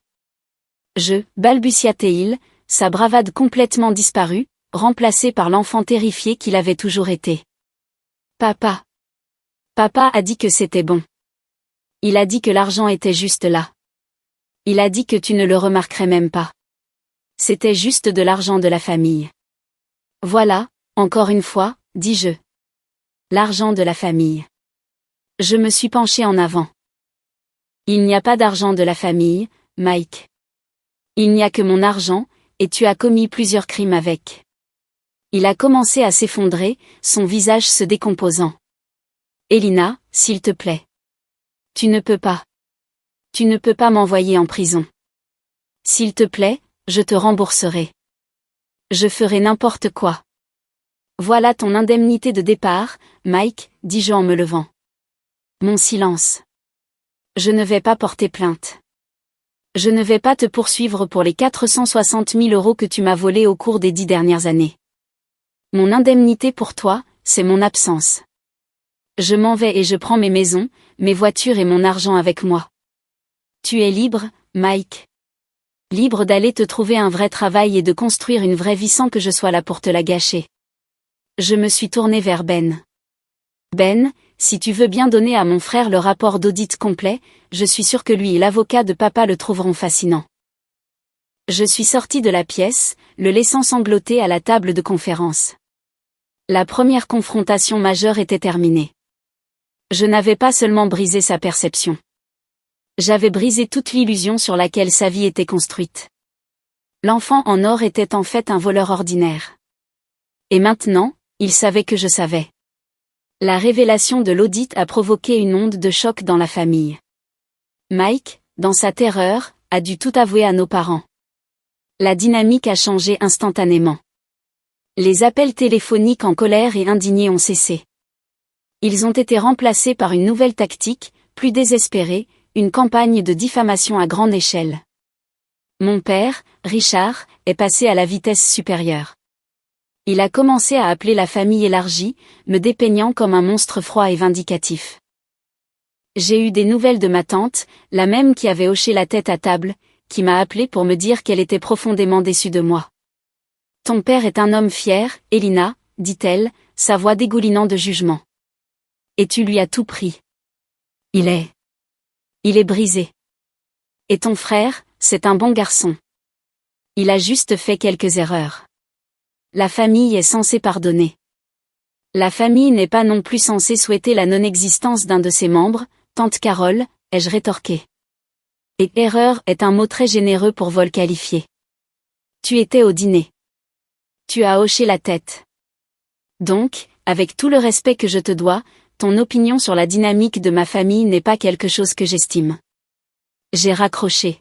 Balbutia-t-il, sa bravade complètement disparue, remplacée par l'enfant terrifié qu'il avait toujours été. Papa a dit que c'était bon. Il a dit que l'argent était juste là. Il a dit que tu ne le remarquerais même pas. C'était juste de l'argent de la famille. Voilà, encore une fois, dis-je. L'argent de la famille. Je me suis penché en avant. Il n'y a pas d'argent de la famille, Mike. Il n'y a que mon argent, et tu as commis plusieurs crimes avec. Il a commencé à s'effondrer, son visage se décomposant. Elina, s'il te plaît. Tu ne peux pas. Tu ne peux pas m'envoyer en prison. S'il te plaît, je te rembourserai. Je ferai n'importe quoi. Voilà ton indemnité de départ, Mike, dis-je en me levant. Mon silence. Je ne vais pas porter plainte. Je ne vais pas te poursuivre pour les 460 000 € que tu m'as volés au cours des 10 dernières années. Mon indemnité pour toi, c'est mon absence. Je m'en vais et je prends mes maisons, mes voitures et mon argent avec moi. Tu es libre, Mike. Libre d'aller te trouver un vrai travail et de construire une vraie vie sans que je sois là pour te la gâcher. Je me suis tournée vers Ben. Ben, si tu veux bien donner à mon frère le rapport d'audit complet, je suis sûre que lui et l'avocat de papa le trouveront fascinant. Je suis sortie de la pièce, le laissant sangloter à la table de conférence. La première confrontation majeure était terminée. Je n'avais pas seulement brisé sa perception. J'avais brisé toute l'illusion sur laquelle sa vie était construite. L'enfant en or était en fait un voleur ordinaire. Et maintenant, il savait que je savais. La révélation de l'audit a provoqué une onde de choc dans la famille. Mike, dans sa terreur, a dû tout avouer à nos parents. La dynamique a changé instantanément. Les appels téléphoniques en colère et indignés ont cessé. Ils ont été remplacés par une nouvelle tactique, plus désespérée, une campagne de diffamation à grande échelle. Mon père, Richard, est passé à la vitesse supérieure. Il a commencé à appeler la famille élargie, me dépeignant comme un monstre froid et vindicatif. J'ai eu des nouvelles de ma tante, la même qui avait hoché la tête à table, qui m'a appelé pour me dire qu'elle était profondément déçue de moi. « Ton père est un homme fier, Elina, dit-elle, sa voix dégoulinant de jugement. Et tu lui as tout pris. Il est brisé. Et ton frère, c'est un bon garçon. Il a juste fait quelques erreurs. La famille est censée pardonner. La famille n'est pas non plus censée souhaiter la non-existence d'un de ses membres, tante Carole, ai-je rétorqué. Et erreur est un mot très généreux pour vol qualifié. Tu étais au dîner. Tu as hoché la tête. Donc, avec tout le respect que je te dois, ton opinion sur la dynamique de ma famille n'est pas quelque chose que j'estime. J'ai raccroché.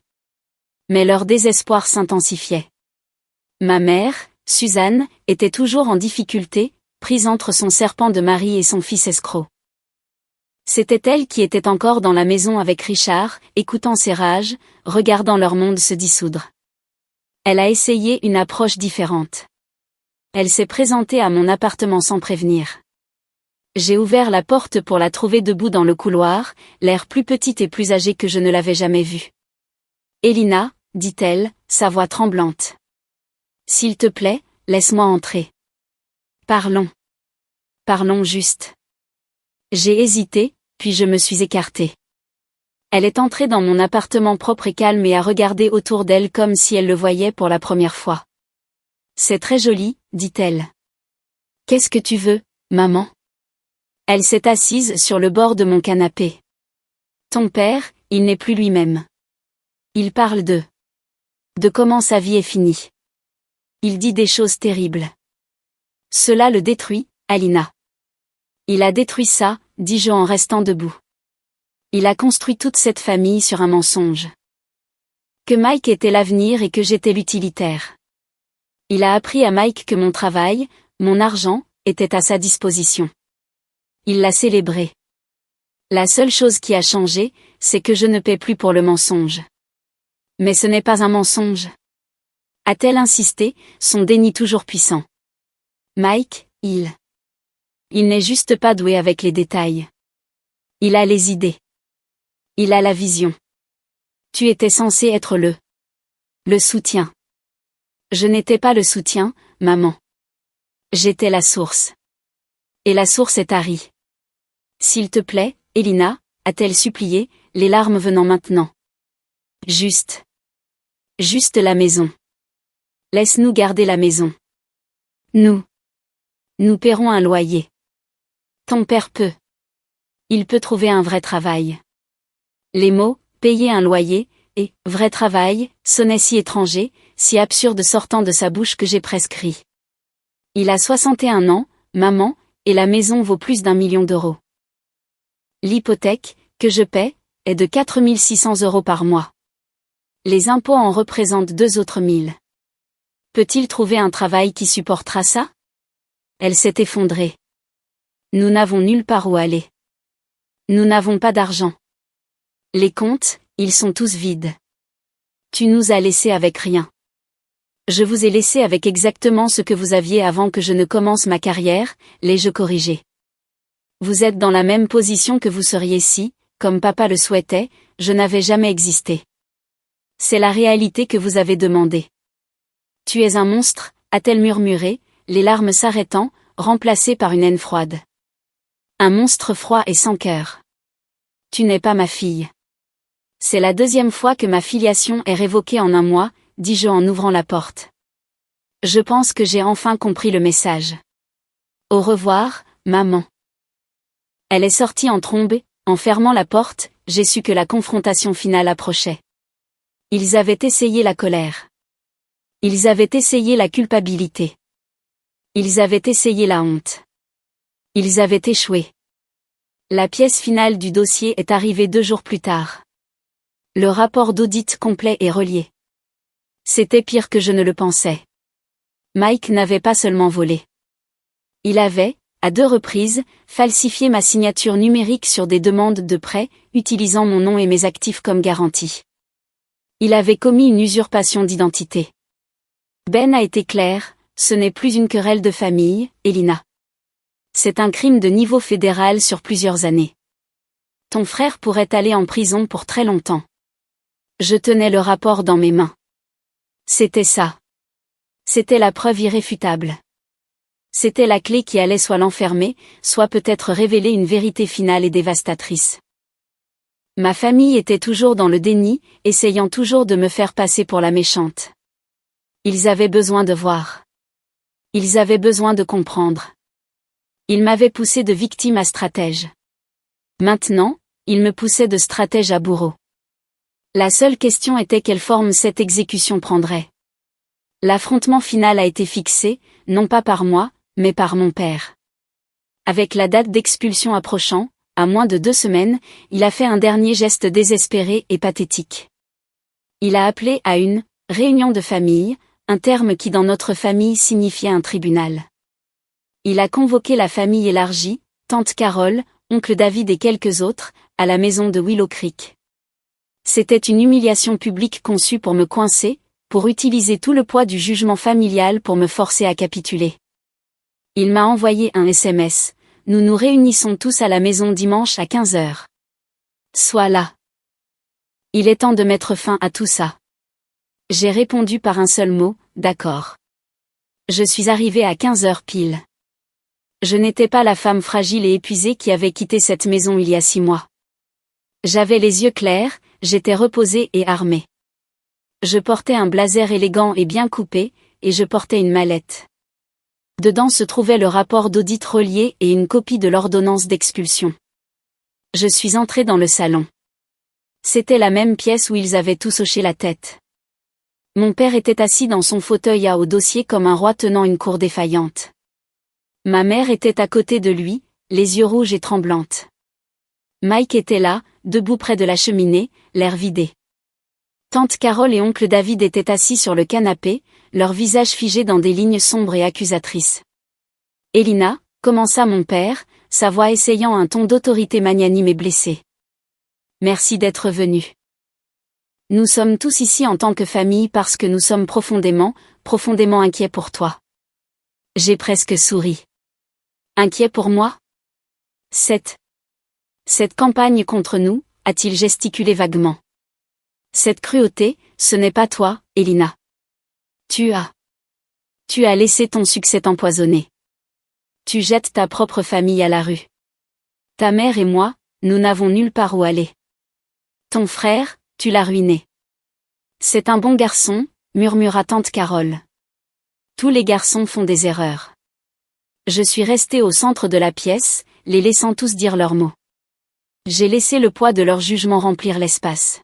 Mais leur désespoir s'intensifiait. Ma mère, Suzanne, était toujours en difficulté, prise entre son serpent de mari et son fils escroc. C'était elle qui était encore dans la maison avec Richard, écoutant ses rages, regardant leur monde se dissoudre. Elle a essayé une approche différente. Elle s'est présentée à mon appartement sans prévenir. J'ai ouvert la porte pour la trouver debout dans le couloir, l'air plus petite et plus âgée que je ne l'avais jamais vue. « Elina, dit-elle, sa voix tremblante. S'il te plaît, laisse-moi entrer. Parlons. Parlons juste. » J'ai hésité, puis je me suis écartée. Elle est entrée dans mon appartement propre et calme et a regardé autour d'elle comme si elle le voyait pour la première fois. « C'est très joli, dit-elle. Qu'est-ce que tu veux, maman ? » Elle s'est assise sur le bord de mon canapé. Ton père, il n'est plus lui-même. Il parle de comment sa vie est finie. Il dit des choses terribles. Cela le détruit, Alina. Il a détruit ça, dis-je en restant debout. Il a construit toute cette famille sur un mensonge. Que Mike était l'avenir et que j'étais l'utilitaire. Il a appris à Mike que mon travail, mon argent, était à sa disposition. Il l'a célébré. La seule chose qui a changé, c'est que je ne paie plus pour le mensonge. Mais ce n'est pas un mensonge. A-t-elle insisté, son déni toujours puissant. Mike, il n'est juste pas doué avec les détails. Il a les idées. Il a la vision. Tu étais censé être le soutien. Je n'étais pas le soutien, maman. J'étais la source. Et la source est tarie. S'il te plaît, Elina, a-t-elle supplié, les larmes venant maintenant. Juste la maison. Laisse-nous garder la maison. Nous paierons un loyer. Ton père peut. Il peut trouver un vrai travail. Les mots, payer un loyer, et vrai travail, sonnaient si étrangers, si absurdes sortant de sa bouche que j'ai presque ri. Il a 61 ans, maman, et la maison vaut plus d'1 million d'euros. L'hypothèque, que je paie, est de 4 600 € par mois. Les impôts en représentent 2 autres 1000. Peut-il trouver un travail qui supportera ça? Elle s'est effondrée. Nous n'avons nulle part où aller. Nous n'avons pas d'argent. Les comptes, ils sont tous vides. Tu nous as laissés avec rien. Je vous ai laissé avec exactement ce que vous aviez avant que je ne commence ma carrière, l'ai-je corrigé. Vous êtes dans la même position que vous seriez si, comme papa le souhaitait, je n'avais jamais existé. C'est la réalité que vous avez demandée. Tu es un monstre, a-t-elle murmuré, les larmes s'arrêtant, remplacées par une haine froide. Un monstre froid et sans cœur. Tu n'es pas ma fille. C'est la deuxième fois que ma filiation est révoquée en un mois, dis-je en ouvrant la porte. Je pense que j'ai enfin compris le message. Au revoir, maman. Elle est sortie en trombe, en fermant la porte, j'ai su que la confrontation finale approchait. Ils avaient essayé la colère. Ils avaient essayé la culpabilité. Ils avaient essayé la honte. Ils avaient échoué. La pièce finale du dossier est arrivée 2 jours plus tard. Le rapport d'audit complet est relié. C'était pire que je ne le pensais. Mike n'avait pas seulement volé. Il avait, à 2 reprises, falsifié ma signature numérique sur des demandes de prêt, utilisant mon nom et mes actifs comme garantie. Il avait commis une usurpation d'identité. Ben a été clair, ce n'est plus une querelle de famille, Elina. C'est un crime de niveau fédéral sur plusieurs années. Ton frère pourrait aller en prison pour très longtemps. Je tenais le rapport dans mes mains. C'était ça. C'était la preuve irréfutable. C'était la clé qui allait soit l'enfermer, soit peut-être révéler une vérité finale et dévastatrice. Ma famille était toujours dans le déni, essayant toujours de me faire passer pour la méchante. Ils avaient besoin de voir. Ils avaient besoin de comprendre. Ils m'avaient poussé de victime à stratège. Maintenant, ils me poussaient de stratège à bourreau. La seule question était quelle forme cette exécution prendrait. L'affrontement final a été fixé, non pas par moi, mais par mon père. Avec la date d'expulsion approchant, à moins de 2 semaines, il a fait un dernier geste désespéré et pathétique. Il a appelé à une « réunion de famille », un terme qui dans notre famille signifiait un tribunal. Il a convoqué la famille élargie, tante Carole, oncle David et quelques autres, à la maison de Willow Creek. C'était une humiliation publique conçue pour me coincer, pour utiliser tout le poids du jugement familial pour me forcer à capituler. Il m'a envoyé un SMS. Nous nous réunissons tous à la maison dimanche à 15h. Sois là. Il est temps de mettre fin à tout ça. J'ai répondu par un seul mot, d'accord. Je suis arrivée à 15h pile. Je n'étais pas la femme fragile et épuisée qui avait quitté cette maison il y a 6 mois. J'avais les yeux clairs, j'étais reposée et armée. Je portais un blazer élégant et bien coupé, et je portais une mallette. Dedans se trouvait le rapport d'audit relié et une copie de l'ordonnance d'expulsion. Je suis entrée dans le salon. C'était la même pièce où ils avaient tous hoché la tête. Mon père était assis dans son fauteuil à haut dossier comme un roi tenant une cour défaillante. Ma mère était à côté de lui, les yeux rouges et tremblantes. Mike était là, debout près de la cheminée, l'air vidé. Tante Carole et oncle David étaient assis sur le canapé, leurs visages figés dans des lignes sombres et accusatrices. « Elina » commença mon père, sa voix essayant un ton d'autorité magnanime et blessée. « Merci d'être venu. Nous sommes tous ici en tant que famille parce que nous sommes profondément inquiets pour toi. » J'ai presque souri. Inquiet pour moi ? Cette campagne contre nous, a-t-il gesticulé vaguement. Cette cruauté, ce n'est pas toi, Elina. Tu as laissé ton succès t'empoisonner. Tu jettes ta propre famille à la rue. Ta mère et moi, nous n'avons nulle part où aller. Ton frère, tu l'as ruiné. C'est un bon garçon, murmura tante Carole. Tous les garçons font des erreurs. Je suis restée au centre de la pièce, les laissant tous dire leurs mots. J'ai laissé le poids de leur jugement remplir l'espace.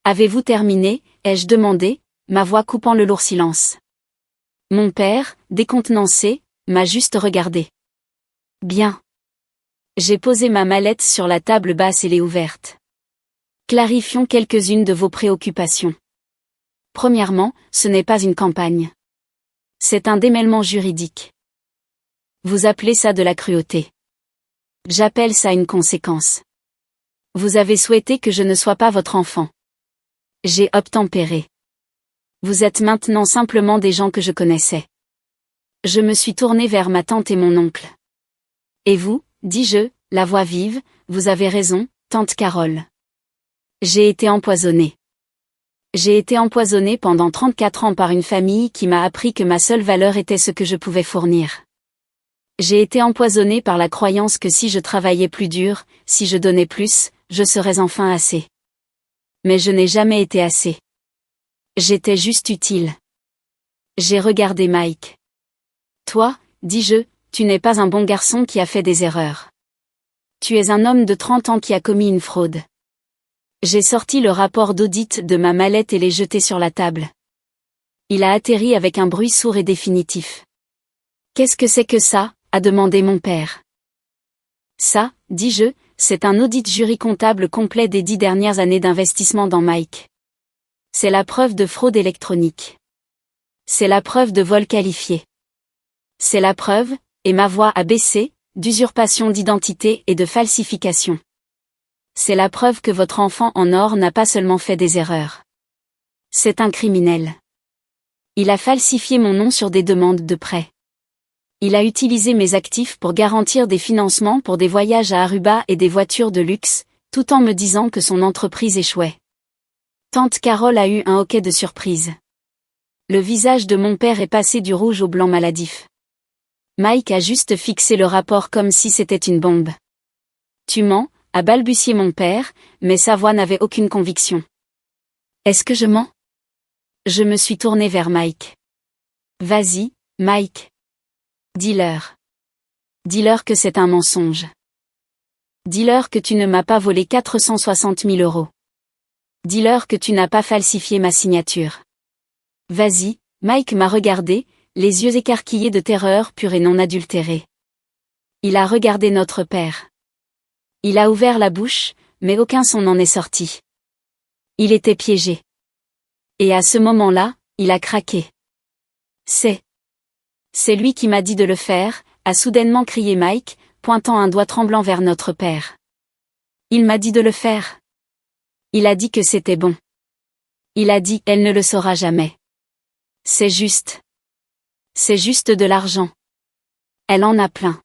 Avez-vous terminé, ai-je demandé, ma voix coupant le lourd silence. Mon père, décontenancé, m'a juste regardé. Bien. J'ai posé ma mallette sur la table basse et l'ai ouverte. Clarifions quelques-unes de vos préoccupations. Premièrement, ce n'est pas une campagne. C'est un démêlement juridique. Vous appelez ça de la cruauté. J'appelle ça une conséquence. Vous avez souhaité que je ne sois pas votre enfant. J'ai obtempéré. Vous êtes maintenant simplement des gens que je connaissais. Je me suis tournée vers ma tante et mon oncle. Et vous, dis-je, la voix vive, vous avez raison, tante Carole. J'ai été empoisonnée. J'ai été empoisonnée pendant 34 ans par une famille qui m'a appris que ma seule valeur était ce que je pouvais fournir. J'ai été empoisonnée par la croyance que si je travaillais plus dur, si je donnais plus, je serais enfin assez. Mais je n'ai jamais été assez. J'étais juste utile. J'ai regardé Mike. Toi, dis-je, tu n'es pas un bon garçon qui a fait des erreurs. Tu es un homme de 30 ans qui a commis une fraude. J'ai sorti le rapport d'audit de ma mallette et l'ai jeté sur la table. Il a atterri avec un bruit sourd et définitif. Qu'est-ce que c'est que ça ? A demandé mon père. Ça, dis-je, c'est un audit jury comptable complet des 10 dernières années d'investissement dans Mike. C'est la preuve de fraude électronique. C'est la preuve de vol qualifié. C'est la preuve, et ma voix a baissé, d'usurpation d'identité et de falsification. C'est la preuve que votre enfant en or n'a pas seulement fait des erreurs. C'est un criminel. Il a falsifié mon nom sur des demandes de prêt. Il a utilisé mes actifs pour garantir des financements pour des voyages à Aruba et des voitures de luxe, tout en me disant que son entreprise échouait. Tante Carole a eu un hoquet de surprise. Le visage de mon père est passé du rouge au blanc maladif. Mike a juste fixé le rapport comme si c'était une bombe. Tu mens, a balbutié mon père, mais sa voix n'avait aucune conviction. Est-ce que je mens ? Je me suis tournée vers Mike. Vas-y, Mike. Dis-leur. Dis-leur que c'est un mensonge. Dis-leur que tu ne m'as pas volé 460 000 €. Dis-leur que tu n'as pas falsifié ma signature. Vas-y, Mike m'a regardé, les yeux écarquillés de terreur pure et non adultérée. Il a regardé notre père. Il a ouvert la bouche, mais aucun son n'en est sorti. Il était piégé. Et à ce moment-là, il a craqué. C'est lui qui m'a dit de le faire, a soudainement crié Mike, pointant un doigt tremblant vers notre père. Il m'a dit de le faire. Il a dit que c'était bon. Il a dit, elle ne le saura jamais. C'est juste. C'est juste de l'argent. Elle en a plein.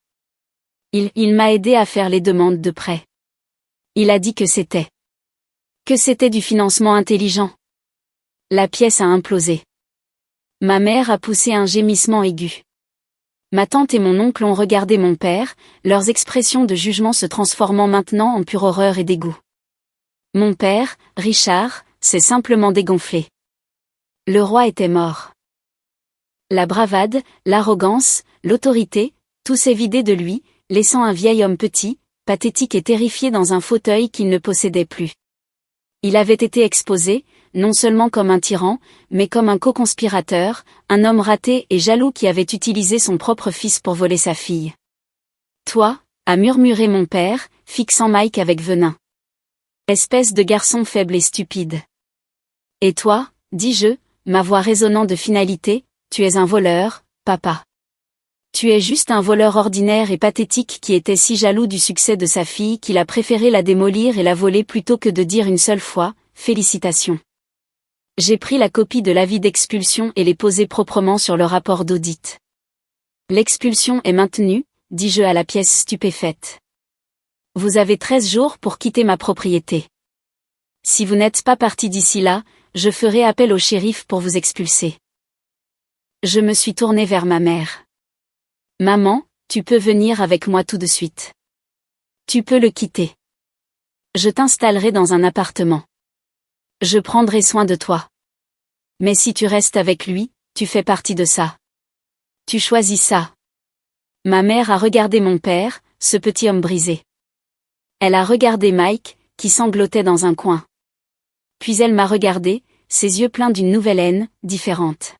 Il m'a aidé à faire les demandes de prêt. Il a dit que c'était du financement intelligent. La pièce a implosé. Ma mère a poussé un gémissement aigu. Ma tante et mon oncle ont regardé mon père, leurs expressions de jugement se transformant maintenant en pure horreur et dégoût. Mon père, Richard, s'est simplement dégonflé. Le roi était mort. La bravade, l'arrogance, l'autorité, tout s'est vidé de lui, laissant un vieil homme petit, pathétique et terrifié dans un fauteuil qu'il ne possédait plus. Il avait été exposé, non seulement comme un tyran, mais comme un co-conspirateur, un homme raté et jaloux qui avait utilisé son propre fils pour voler sa fille. Toi, a murmuré mon père, fixant Mike avec venin. Espèce de garçon faible et stupide. Et toi, dis-je, ma voix résonnant de finalité, tu es un voleur, papa. Tu es juste un voleur ordinaire et pathétique qui était si jaloux du succès de sa fille qu'il a préféré la démolir et la voler plutôt que de dire une seule fois, félicitations. J'ai pris la copie de l'avis d'expulsion et l'ai posée proprement sur le rapport d'audit. L'expulsion est maintenue, dis-je à la pièce stupéfaite. Vous avez 13 jours pour quitter ma propriété. Si vous n'êtes pas parti d'ici là, je ferai appel au shérif pour vous expulser. Je me suis tournée vers ma mère. Maman, tu peux venir avec moi tout de suite. Tu peux le quitter. Je t'installerai dans un appartement. Je prendrai soin de toi. Mais si tu restes avec lui, tu fais partie de ça. Tu choisis ça. Ma mère a regardé mon père, ce petit homme brisé. Elle a regardé Mike, qui sanglotait dans un coin. Puis elle m'a regardé, ses yeux pleins d'une nouvelle haine, différente.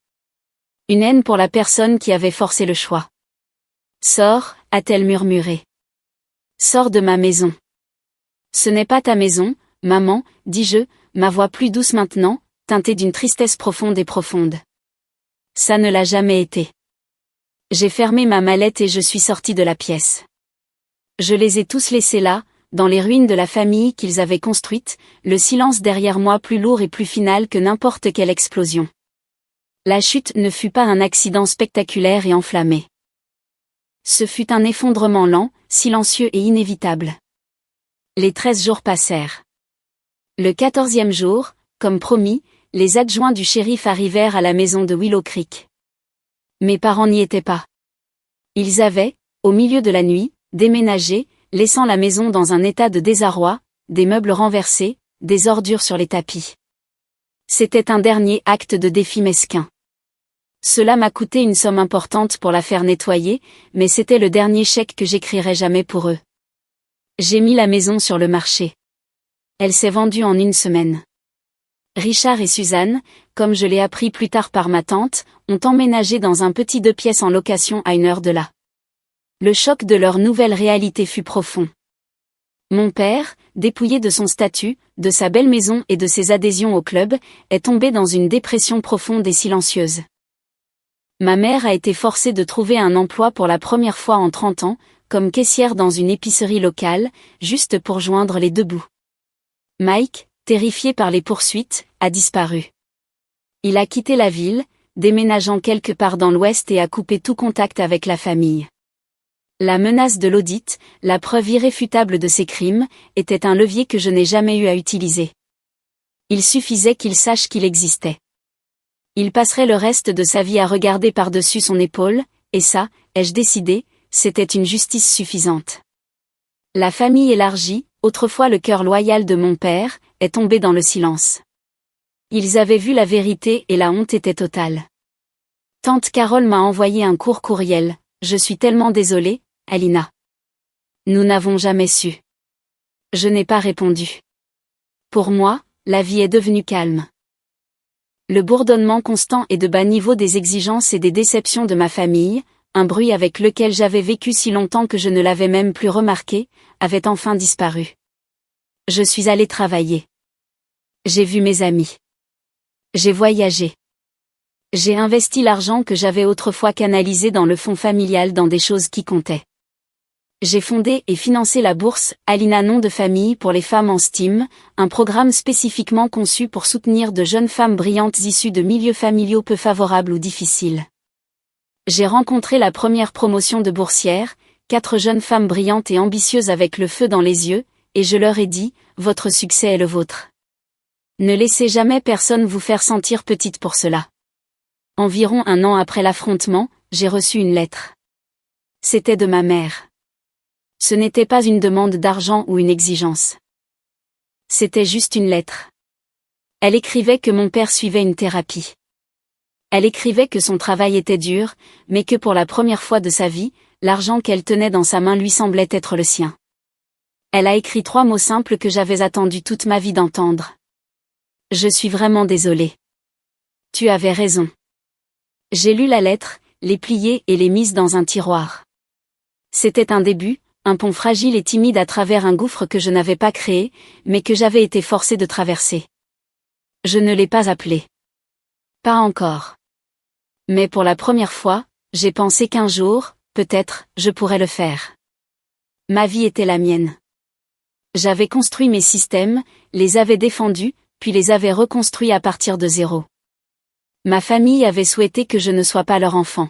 Une haine pour la personne qui avait forcé le choix. Sors, a-t-elle murmuré. Sors de ma maison. Ce n'est pas ta maison, maman, dis-je, ma voix plus douce maintenant, teintée d'une tristesse profonde et profonde. Ça ne l'a jamais été. J'ai fermé ma mallette et je suis sortie de la pièce. Je les ai tous laissés là, dans les ruines de la famille qu'ils avaient construite, le silence derrière moi plus lourd et plus final que n'importe quelle explosion. La chute ne fut pas un accident spectaculaire et enflammé. Ce fut un effondrement lent, silencieux et inévitable. Les 13 jours passèrent. Le 14e jour, comme promis, les adjoints du shérif arrivèrent à la maison de Willow Creek. Mes parents n'y étaient pas. Ils avaient, au milieu de la nuit, déménagé, laissant la maison dans un état de désarroi, des meubles renversés, des ordures sur les tapis. C'était un dernier acte de défi mesquin. Cela m'a coûté une somme importante pour la faire nettoyer, mais c'était le dernier chèque que j'écrirais jamais pour eux. J'ai mis la maison sur le marché. Elle s'est vendue en 1 semaine. Richard et Suzanne, comme je l'ai appris plus tard par ma tante, ont emménagé dans un petit 2 pièces en location à 1 heure de là. Le choc de leur nouvelle réalité fut profond. Mon père, dépouillé de son statut, de sa belle maison et de ses adhésions au club, est tombé dans une dépression profonde et silencieuse. Ma mère a été forcée de trouver un emploi pour la première fois en 30 ans, comme caissière dans une épicerie locale, juste pour joindre les deux bouts. Mike, terrifié par les poursuites, a disparu. Il a quitté la ville, déménageant quelque part dans l'Ouest et a coupé tout contact avec la famille. La menace de l'audit, la preuve irréfutable de ses crimes, était un levier que je n'ai jamais eu à utiliser. Il suffisait qu'il sache qu'il existait. Il passerait le reste de sa vie à regarder par-dessus son épaule, et ça, ai-je décidé, c'était une justice suffisante. La famille élargie, autrefois le cœur loyal de mon père, est tombée dans le silence. Ils avaient vu la vérité et la honte était totale. Tante Carole m'a envoyé un court courriel. Je suis tellement désolée, Alina. Nous n'avons jamais su. Je n'ai pas répondu. Pour moi, la vie est devenue calme. Le bourdonnement constant et de bas niveau des exigences et des déceptions de ma famille, un bruit avec lequel j'avais vécu si longtemps que je ne l'avais même plus remarqué, avait enfin disparu. Je suis allée travailler. J'ai vu mes amis. J'ai voyagé. J'ai investi l'argent que j'avais autrefois canalisé dans le fonds familial dans des choses qui comptaient. J'ai fondé et financé la bourse Alina Nom de famille pour les femmes en STEAM, un programme spécifiquement conçu pour soutenir de jeunes femmes brillantes issues de milieux familiaux peu favorables ou difficiles. J'ai rencontré la première promotion de boursières, 4 jeunes femmes brillantes et ambitieuses avec le feu dans les yeux, et je leur ai dit, votre succès est le vôtre. Ne laissez jamais personne vous faire sentir petite pour cela. Environ 1 an après l'affrontement, j'ai reçu une lettre. C'était de ma mère. Ce n'était pas une demande d'argent ou une exigence. C'était juste une lettre. Elle écrivait que mon père suivait une thérapie. Elle écrivait que son travail était dur, mais que pour la première fois de sa vie, l'argent qu'elle tenait dans sa main lui semblait être le sien. Elle a écrit 3 mots simples que j'avais attendu toute ma vie d'entendre. Je suis vraiment désolée. Tu avais raison. J'ai lu la lettre, l'ai pliée et l'ai mise dans un tiroir. C'était un début, un pont fragile et timide à travers un gouffre que je n'avais pas créé, mais que j'avais été forcée de traverser. Je ne l'ai pas appelé. Pas encore. Mais pour la première fois, j'ai pensé qu'un jour, peut-être, je pourrais le faire. Ma vie était la mienne. J'avais construit mes systèmes, les avais défendus, puis les avais reconstruits à partir de zéro. Ma famille avait souhaité que je ne sois pas leur enfant.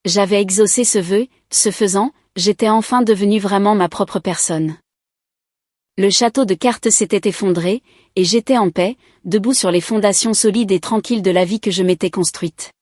J'avais exaucé ce vœu, ce faisant, j'étais enfin devenue vraiment ma propre personne. Le château de cartes s'était effondré, et j'étais en paix, debout sur les fondations solides et tranquilles de la vie que je m'étais construite.